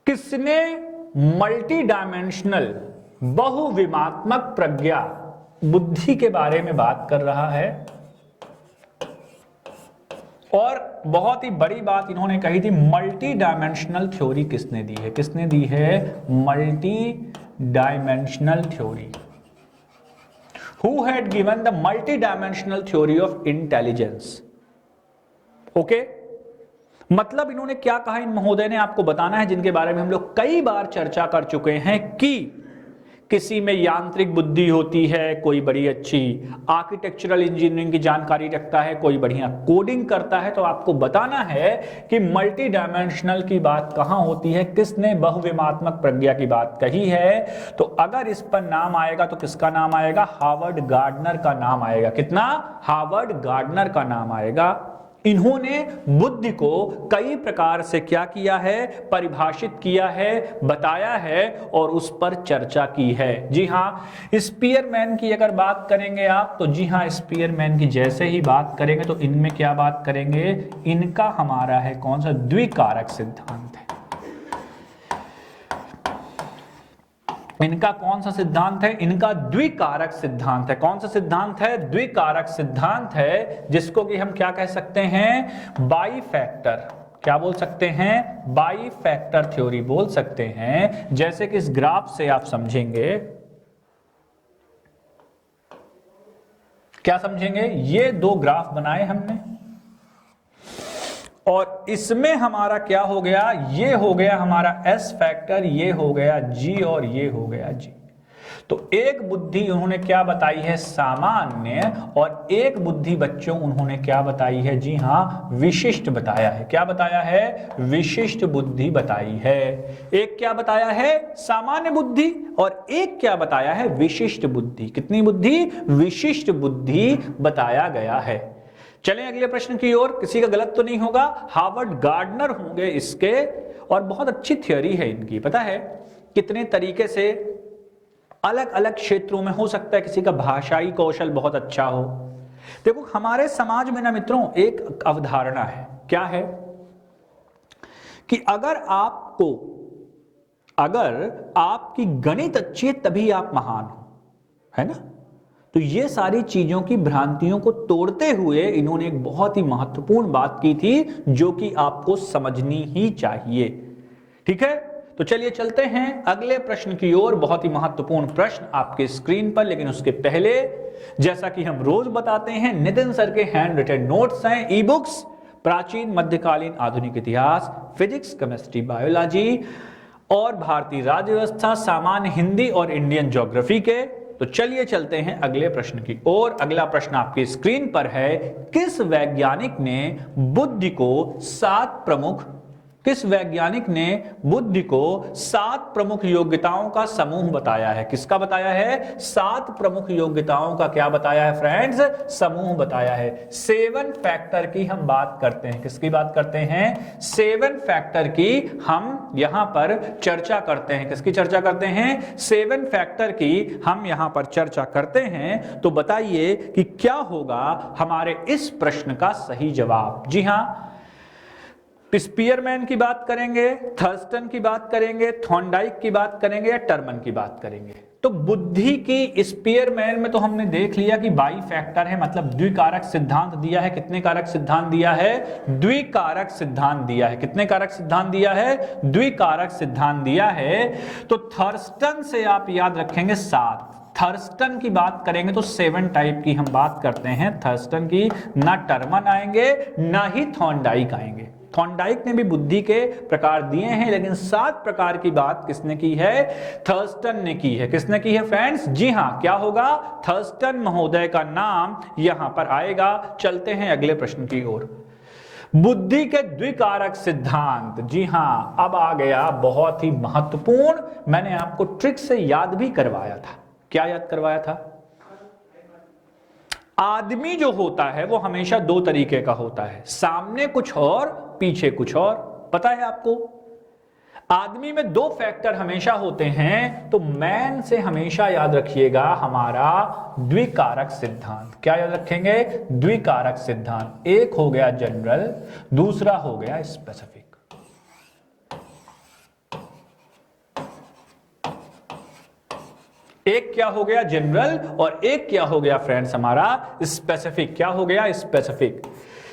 S1: किसने मल्टी डायमेंशनल बहुविमात्मक प्रज्ञा बुद्धि के बारे में बात कर रहा है? और बहुत ही बड़ी बात इन्होंने कही थी, मल्टी डायमेंशनल थ्योरी किसने दी है? किसने दी है multi dimensional theory? Who had given the multi dimensional theory of intelligence? Okay, मतलब इन्होंने क्या कहा? इन महोदय ने आपको बताना है, जिनके बारे में हम लोग कई बार चर्चा कर चुके हैं कि किसी में यांत्रिक बुद्धि होती है, कोई बड़ी अच्छी आर्किटेक्चरल इंजीनियरिंग की जानकारी रखता है, कोई बढ़िया कोडिंग करता है। तो आपको बताना है कि मल्टी डायमेंशनल की बात कहां होती है, किसने बहुविमात्मक प्रज्ञा की बात कही है। तो अगर इस पर नाम आएगा तो किसका नाम आएगा? हार्वर्ड गार्डनर का नाम आएगा। कितना? हार्वर्ड गार्डनर का नाम आएगा। इन्होंने बुद्धि को कई प्रकार से क्या किया है? परिभाषित किया है, बताया है और उस पर चर्चा की है। जी हां, स्पीयरमैन की अगर बात करेंगे आप, तो जी हां, स्पीयरमैन की जैसे ही बात करेंगे तो इनमें क्या बात करेंगे? इनका हमारा है कौन सा? द्विकारक सिद्धांत है। इनका कौन सा सिद्धांत है? इनका द्विकारक सिद्धांत है। कौन सा सिद्धांत है? द्विकारक सिद्धांत है, जिसको कि हम क्या कह सकते हैं? By factor. क्या बोल सकते हैं? बाई फैक्टर थ्योरी बोल सकते हैं। जैसे कि इस ग्राफ से आप समझेंगे, क्या समझेंगे? ये 2 ग्राफ बनाए हमने और इसमें हमारा क्या हो गया? ये हो गया हमारा S फैक्टर, ये हो गया G और ये हो गया G। तो एक बुद्धि उन्होंने क्या बताई है? सामान्य, और एक बुद्धि बच्चों उन्होंने क्या बताई है? जी हां, विशिष्ट बताया है। क्या बताया है? विशिष्ट बुद्धि बताई है। एक क्या बताया है? सामान्य बुद्धि, और एक क्या बताया है? विशिष्ट बुद्धि। कितनी बुद्धि? विशिष्ट बुद्धि बताया गया है। चलें अगले प्रश्न की ओर। किसी का गलत तो नहीं होगा, हार्वर्ड गार्डनर होंगे इसके। और बहुत अच्छी थ्योरी है इनकी। पता है कितने तरीके से अलग अलग क्षेत्रों में हो सकता है किसी का भाषाई कौशल बहुत अच्छा हो। देखो हमारे समाज में ना मित्रों एक अवधारणा है। क्या है? कि अगर आपकी गणित अच्छी है तभी आप महान हो, है ना? तो ये सारी चीजों की भ्रांतियों को तोड़ते हुए इन्होंने एक बहुत ही महत्वपूर्ण बात की थी, जो कि आपको समझनी ही चाहिए। ठीक है, तो चलिए चलते हैं अगले प्रश्न की ओर। बहुत ही महत्वपूर्ण प्रश्न आपके स्क्रीन पर, लेकिन उसके पहले जैसा कि हम रोज बताते हैं, नितिन सर के हैंड रिटन नोट्स हैं, ई बुक्स, प्राचीन मध्यकालीन आधुनिक इतिहास, फिजिक्स, केमिस्ट्री, बायोलॉजी और भारतीय राज्य व्यवस्था, सामान्य हिंदी और इंडियन ज्योग्राफी के। तो चलिए चलते हैं अगले प्रश्न की ओर। अगला प्रश्न आपकी स्क्रीन पर है, किस वैज्ञानिक ने बुद्धि को 7 प्रमुख योग्यताओं का समूह बताया है? किसका बताया है? 7 प्रमुख योग्यताओं का क्या बताया है फ्रेंड्स? समूह बताया है। 7 फैक्टर की हम बात करते हैं। किसकी बात करते हैं? 7 फैक्टर की हम यहां पर चर्चा करते हैं। किसकी चर्चा करते हैं? 7 फैक्टर की हम यहां पर चर्चा करते हैं। तो बताइए कि क्या होगा हमारे इस प्रश्न का सही जवाब? जी हां, स्पीयरमैन की बात करेंगे, थर्स्टन की बात करेंगे, थॉर्नडाइक की बात करेंगे या टर्मन की बात करेंगे? तो बुद्धि की स्पीयरमैन में तो हमने देख लिया कि बाई फैक्टर है, मतलब द्विकारक सिद्धांत दिया है। कितने कारक सिद्धांत दिया है? द्विकारक सिद्धांत दिया है। कितने कारक सिद्धांत दिया है? द्विकारक सिद्धांत दिया है। तो थर्स्टन से आप याद रखेंगे 7। थर्स्टन की बात करेंगे तो 7 टाइप की हम बात करते हैं थर्स्टन की। ना टर्मन आएंगे ना ही थॉर्नडाइक आएंगे। थॉर्नडाइक ने भी बुद्धि के प्रकार दिए हैं, लेकिन 7 प्रकार की बात किसने की है? थर्स्टन ने की है। किसने की है फ्रेंड्स? जी हां, क्या होगा? थर्स्टन महोदय का नाम यहां पर आएगा। चलते हैं अगले प्रश्न की ओर। बुद्धि के द्विकारक सिद्धांत, जी हां, अब आ गया बहुत ही महत्वपूर्ण। मैंने आपको ट्रिक से याद भी करवाया था। क्या याद करवाया था? आदमी जो होता है वो हमेशा 2 तरीके का होता है, सामने कुछ और पीछे कुछ और। पता है आपको? आदमी में 2 फैक्टर हमेशा होते हैं। तो मैन से हमेशा याद रखिएगा हमारा द्विकारक सिद्धांत। क्या याद रखेंगे? द्विकारक सिद्धांत। एक हो गया जनरल, दूसरा हो गया स्पेसिफिक। एक क्या हो गया? जनरल, और एक क्या हो गया फ्रेंड्स हमारा स्पेसिफिक। क्या हो गया? स्पेसिफिक।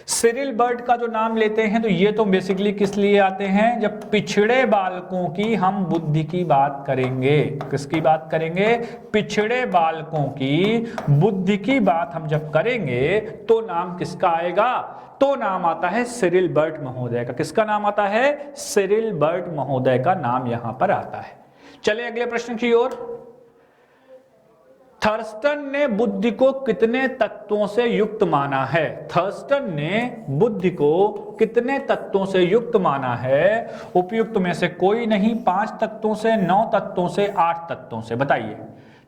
S1: सिरिल बर्ड का जो नाम लेते हैं तो ये तो बेसिकली किस लिए आते हैं? जब पिछड़े बालकों की हम बुद्धि की बात करेंगे। किसकी बात करेंगे? पिछड़े बालकों की बुद्धि की बात हम जब करेंगे तो नाम किसका आएगा? तो नाम आता है सिरिल बर्ड महोदय का। किसका नाम आता है? सिरिल बर्ड महोदय का नाम यहां पर आता है। चले अगले प्रश्न की ओर। थर्स्टन ने बुद्धि को कितने तत्वों से युक्त माना है? थर्स्टन ने बुद्धि को कितने तत्वों से युक्त माना है? उपयुक्त में से कोई नहीं, 5 तत्वों से, 9 तत्वों से, 8 तत्वों से। बताइए।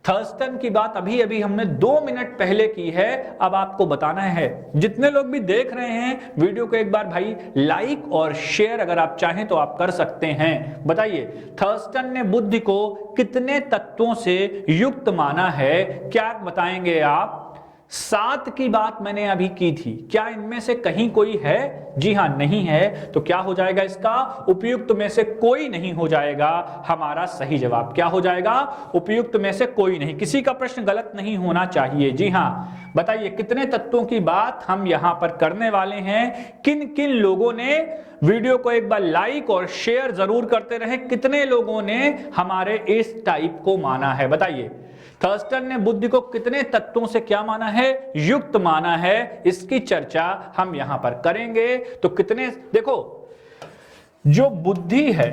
S1: थर्स्टन की बात अभी अभी हमने 2 मिनट पहले की है। अब आपको बताना है। जितने लोग भी देख रहे हैं वीडियो को एक बार भाई लाइक और शेयर अगर आप चाहें तो आप कर सकते हैं। बताइए, थर्स्टन ने बुद्धि को कितने तत्वों से युक्त माना है? क्या बताएंगे आप? 7 की बात मैंने अभी की थी। क्या इनमें से कहीं कोई है? जी हां, नहीं है। तो क्या हो जाएगा इसका? उपयुक्त में से कोई नहीं हो जाएगा हमारा सही जवाब। क्या हो जाएगा? उपयुक्त में से कोई नहीं। किसी का प्रश्न गलत नहीं होना चाहिए। जी हां, बताइए कितने तत्वों की बात हम यहां पर करने वाले हैं? किन किन लोगों ने वीडियो को एक बार लाइक और शेयर जरूर करते रहे। कितने लोगों ने हमारे इस टाइप को माना है? बताइए। थर्स्टन ने बुद्धि को कितने तत्वों से क्या माना है? युक्त माना है। इसकी चर्चा हम यहां पर करेंगे। तो कितने, देखो, जो बुद्धि है,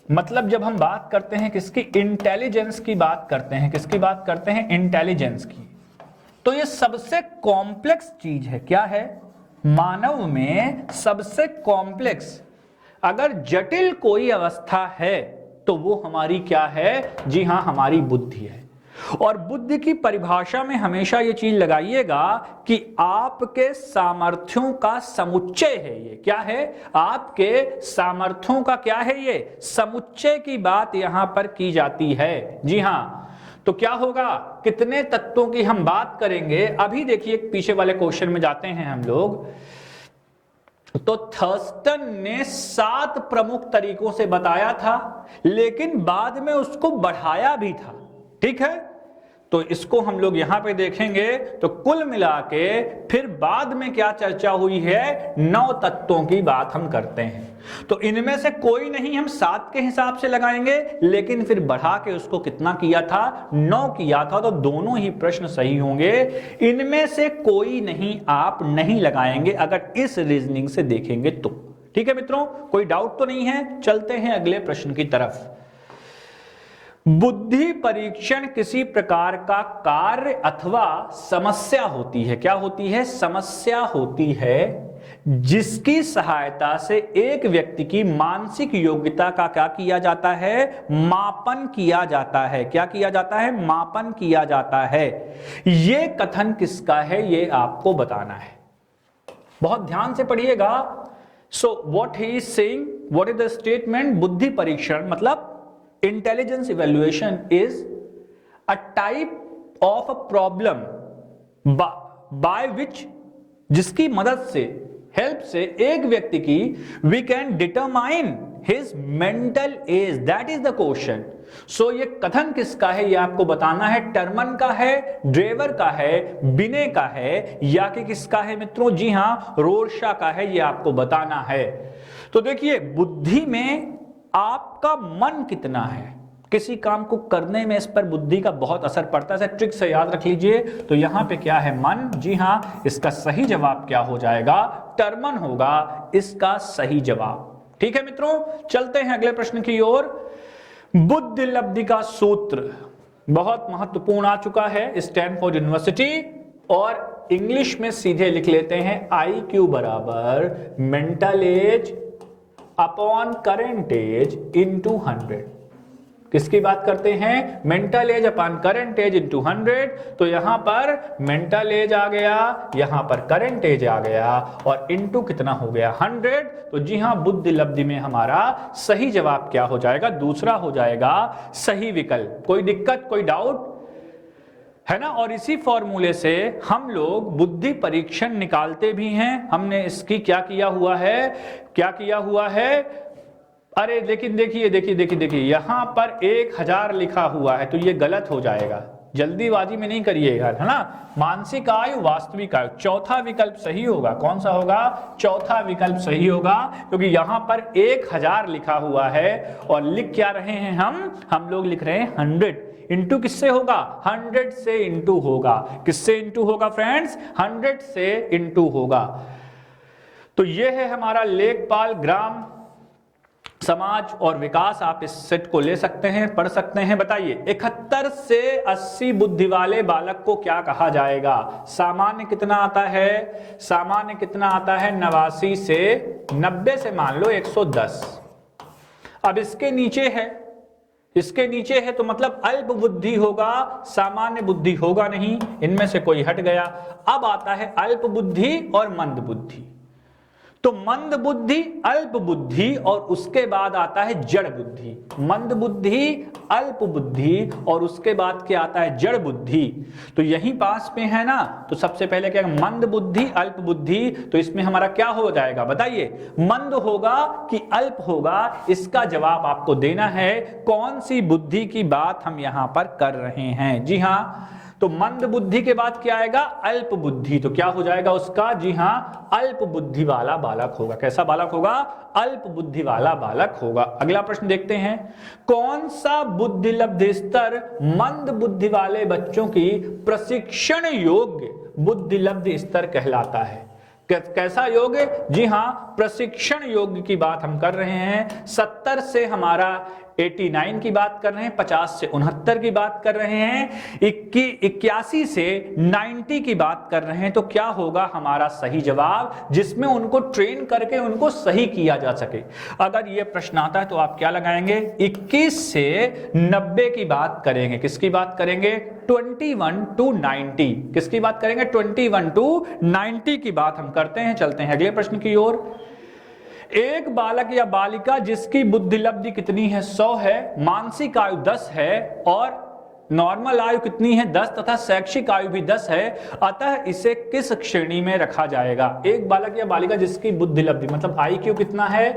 S1: मतलब जब हम बात करते हैं किसकी? इंटेलिजेंस की बात करते हैं। किसकी बात करते हैं? इंटेलिजेंस की। तो ये सबसे कॉम्प्लेक्स चीज है। क्या है? मानव में सबसे कॉम्प्लेक्स, अगर जटिल कोई अवस्था है तो वो हमारी क्या है? जी हां, हमारी बुद्धि है। और बुद्धि की परिभाषा में हमेशा ये चीज लगाइएगा कि आपके सामर्थ्यों का समुच्चय है ये। क्या है? आपके सामर्थ्यों का क्या है ये? समुच्चय की बात यहां पर की जाती है। जी हां, तो क्या होगा? कितने तत्वों की हम बात करेंगे? अभी देखिए पीछे वाले क्वेश्चन में जाते हैं हम लोग। तो थर्स्टन ने 7 प्रमुख तरीकों से बताया था, लेकिन बाद में उसको बढ़ाया भी था। ठीक है, तो इसको हम लोग यहां पे देखेंगे। तो कुल मिला के फिर बाद में क्या चर्चा हुई है? 9 तत्वों की बात हम करते हैं। तो इनमें से कोई नहीं हम 7 के हिसाब से लगाएंगे, लेकिन फिर बढ़ा के उसको कितना किया था? 9 किया था। तो दोनों ही प्रश्न सही होंगे। इनमें से कोई नहीं आप नहीं लगाएंगे अगर इस रीजनिंग से देखेंगे तो। ठीक है मित्रों, कोई डाउट तो नहीं है? चलते हैं अगले प्रश्न की तरफ। बुद्धि परीक्षण किसी प्रकार का कार्य अथवा समस्या होती है। क्या होती है? समस्या होती है, जिसकी सहायता से एक व्यक्ति की मानसिक योग्यता का क्या किया जाता है? मापन किया जाता है। क्या किया जाता है? मापन किया जाता है। यह कथन किसका है? यह आपको बताना है। बहुत ध्यान से पढ़िएगा। So what he is saying, what is the statement? बुद्धि परीक्षण मतलब intelligence evaluation is a type of a problem by which, जिसकी मदद से, हेल्प से एक व्यक्ति की we can determine his mental age, that is the question. So ये कथन किसका है ये आपको बताना है। टर्मन का है, ड्रेवर का है, बिने का है, या कि किसका है मित्रों? जी हां, रोर्शा का है, ये आपको बताना है। तो देखिए, बुद्धि में आपका मन कितना है, किसी काम को करने में इस पर बुद्धि का बहुत असर पड़ता है। ट्रिक से याद रख लीजिए। तो यहां पे क्या है? मन। जी हां, इसका सही जवाब क्या हो जाएगा? टर्मन होगा इसका सही जवाब। ठीक है मित्रों, चलते हैं अगले प्रश्न की ओर। बुद्धि लब्धि का सूत्र बहुत महत्वपूर्ण आ चुका है स्टैनफोर्ड यूनिवर्सिटी, और इंग्लिश में सीधे लिख लेते हैं IQ बराबर mental age upon current age into 100। किसकी बात करते हैं? Mental age upon current age into 100। तो यहां पर मेंटल एज आ गया, यहां पर करंट एज आ गया, और इंटू कितना हो गया? 100। तो जी हां, बुद्धि लब्धि में हमारा सही जवाब क्या हो जाएगा? दूसरा हो जाएगा सही विकल्प। कोई दिक्कत, कोई डाउट है ना? और इसी फॉर्मूले से हम लोग बुद्धि परीक्षण निकालते भी हैं। हमने इसकी क्या किया हुआ है? क्या किया हुआ है? अरे लेकिन देखिए यहां पर 1000 लिखा हुआ है, तो ये गलत हो जाएगा। जल्दीबाजी में नहीं करिएगा, है ना? मानसिक आयु, वास्तविक आयु, चौथा विकल्प सही होगा। कौन सा होगा? चौथा विकल्प सही होगा, क्योंकि यहां पर 1000 लिखा हुआ है और लिख क्या रहे हैं हम लोग लिख रहे हैं 100। इंटू किससे होगा? 100 से इंटू होगा। किससे इंटू होगा फ्रेंड्स? 100 से इंटू होगा। तो ये है हमारा लेखपाल, ग्राम, समाज और विकास। आप इस सेट को ले सकते हैं, पढ़ सकते हैं। बताइए, 71 से 80 बुद्धि वाले बालक को क्या कहा जाएगा? सामान्य कितना आता है? सामान्य कितना आता है? 89 से 90 से मान लो 110। अब इसके नीचे है, इसके नीचे है, तो मतलब अल्प बुद्धि होगा, सामान्य बुद्धि होगा नहीं। इनमें से कोई हट गया। अब आता है अल्प बुद्धि और मंद बुद्धि। तो मंद बुद्धि, अल्प बुद्धि, और उसके बाद आता है जड़ बुद्धि। मंद बुद्धि, अल्प बुद्धि, और उसके बाद क्या आता है? जड़ बुद्धि। तो यही पास में है ना। तो सबसे पहले क्या? मंद बुद्धि, अल्प बुद्धि। तो इसमें हमारा क्या हो जाएगा? बताइए, मंद होगा कि अल्प होगा? इसका जवाब आपको देना है। कौन सी बुद्धि की बात हम यहां पर कर रहे हैं? जी हां, तो मंद बुद्धि के बाद क्या आएगा? अल्प बुद्धि। तो क्या हो जाएगा उसका? जी हां, अल्प बुद्धि वाला बालक होगा। कैसा बालक होगा? अल्प बुद्धि वाला बालक होगा। अगला प्रश्न देखते हैं। कौन सा बुद्धि लब्धि स्तर मंद बुद्धि वाले बच्चों की प्रशिक्षण योग्य बुद्धि लब्धि स्तर कहलाता है? कैसा योग? जी हां, प्रशिक्षण योग्य की बात हम कर रहे हैं। 70 से हमारा 89 की बात कर रहे हैं, 50 से 69 की बात कर रहे हैं, 81 से 90 की बात कर रहे हैं। तो क्या होगा हमारा सही जवाब, जिसमें उनको ट्रेन करके उनको सही किया जा सके? अगर ये प्रश्न आता है तो आप क्या लगाएंगे? 21 से 90 की बात करेंगे। किसकी बात करेंगे? 21 to 90। किसकी बात करेंगे? 21 to 90 की बात हम करते हैं। चलते हैं अगले प्रश्न की ओर। एक बालक या बालिका जिसकी बुद्धि लब्धि कितनी है? 100 है, मानसिक आयु 10 है, और नॉर्मल आयु कितनी है? 10, तथा शैक्षिक आयु भी 10 है। अतः इसे किस श्रेणी में रखा जाएगा? एक बालक या बालिका जिसकी बुद्धि लब्धि मतलब IQ कितना है?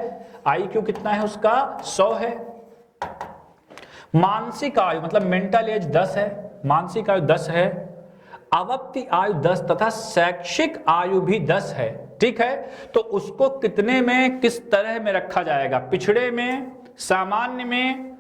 S1: IQ कितना है उसका? 100 है। मानसिक आयु मतलब मेंटल एज 10 है, मानसिक आयु 10 है, अवस्थि आयु 10 तथा शैक्षिक आयु भी 10 है। ठीक है, तो उसको कितने में, किस तरह में रखा जाएगा? पिछड़े में, सामान्य में?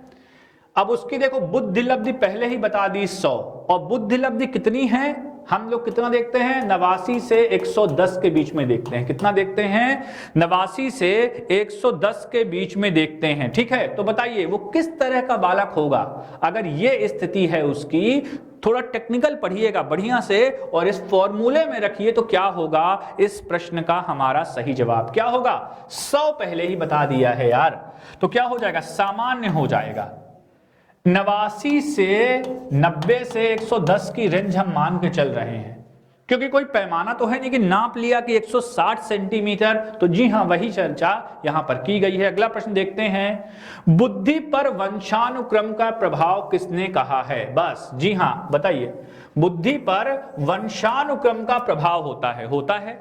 S1: अब उसकी देखो बुद्धि लब्धि पहले ही बता दी 100, और बुद्धि लब्धि कितनी है? हम लोग कितना देखते हैं? 89 से 110 के बीच में देखते हैं। कितना देखते हैं? 89 से 110 के बीच में देखते हैं। ठीक है, तो बताइए वो किस तरह का बालक होगा? अगर ये स्थिति है उसकी, थोड़ा टेक्निकल पढ़िएगा बढ़िया से और इस फॉर्मूले में रखिए, तो क्या होगा इस प्रश्न का हमारा सही जवाब? क्या होगा? 100 पहले ही बता दिया है यार, तो क्या हो जाएगा? सामान्य हो जाएगा। 89 से 90 से 110 की रेंज हम मान के चल रहे हैं, क्योंकि कोई पैमाना तो है नहीं कि नाप लिया कि 160 सेंटीमीटर। तो जी हां, वही चर्चा यहां पर की गई है। अगला प्रश्न देखते हैं। बुद्धि पर वंशानुक्रम का प्रभाव किसने कहा है? बस, जी हां, बताइए। बुद्धि पर वंशानुक्रम का प्रभाव होता है,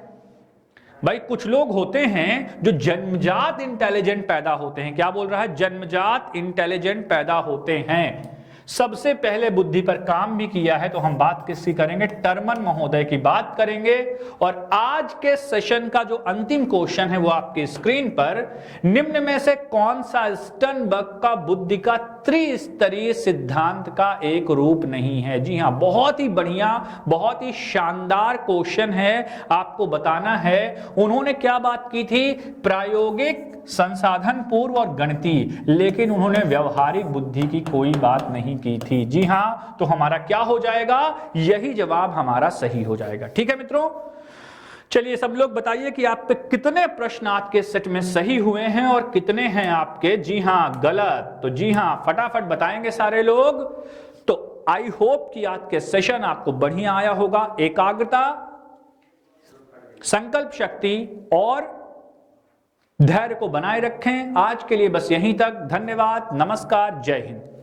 S1: भाई कुछ लोग होते हैं जो जन्मजात इंटेलिजेंट पैदा होते हैं। क्या बोल रहा है? जन्मजात इंटेलिजेंट पैदा होते हैं। सबसे पहले बुद्धि पर काम भी किया है। तो हम बात किसकी करेंगे? टर्मन महोदय की बात करेंगे। और आज के सेशन का जो अंतिम क्वेश्चन है वो आपकी स्क्रीन पर, निम्न में से कौन सा स्टर्नबर्ग का बुद्धि का त्रिस्तरीय सिद्धांत का एक रूप नहीं है? जी हां, बहुत ही बढ़िया, बहुत ही शानदार क्वेश्चन है। आपको बताना है उन्होंने क्या बात की थी? प्रायोगिक, संसाधन पूर्व और गणितीय, लेकिन उन्होंने व्यवहारिक बुद्धि की कोई बात नहीं की थी। जी हां, तो हमारा क्या हो जाएगा? यही जवाब हमारा सही हो जाएगा। ठीक है मित्रों, चलिए सब लोग बताइए कि आप पे कितने प्रश्न आज के सेट में सही हुए हैं और कितने हैं आपके जी हां गलत। तो जी हां, फटाफट बताएंगे सारे लोग। तो आई होप कि आज के सेशन आपको बढ़िया आया होगा। एकाग्रता, संकल्प शक्ति और धैर्य को बनाए रखें। आज के लिए बस यहीं तक। धन्यवाद, नमस्कार, जय हिंद।